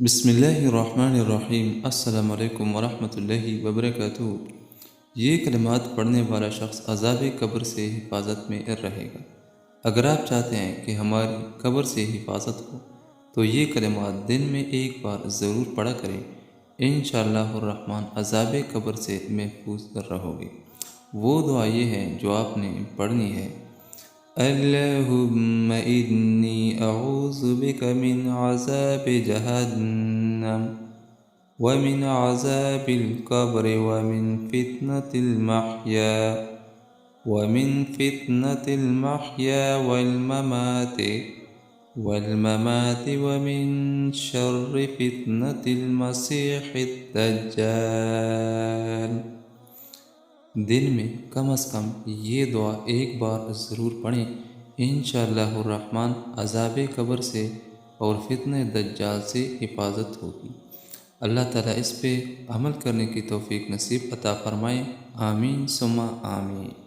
بسم اللہ الرحمن الرحیم۔ السلام علیکم ورحمۃ اللہ وبرکاتہ۔ یہ کلمات پڑھنے والا شخص عذاب قبر سے حفاظت میں رہے گا۔ اگر آپ چاہتے ہیں کہ ہماری قبر سے حفاظت ہو تو یہ کلمات دن میں ایک بار ضرور پڑھا کریں۔ انشاءاللہ الرحمن عذاب قبر سے محفوظ رہو گے۔ وہ دعا یہ ہے جو آپ نے پڑھنی ہے: اللہم انی اعوذ بک من عذاب جہنم ومن عذاب القبر ومن فتنة المحیا والممات ومن شر فتنة المسیح الدجال۔ دن میں کم از کم یہ دعا ایک بار ضرور پڑھیں۔ انشاءاللہ الرحمن عذاب قبر سے اور فتنہ دجال سے حفاظت ہوگی۔ اللہ تعالیٰ اس پہ عمل کرنے کی توفیق نصیب عطا فرمائے۔ آمین ثم آمین۔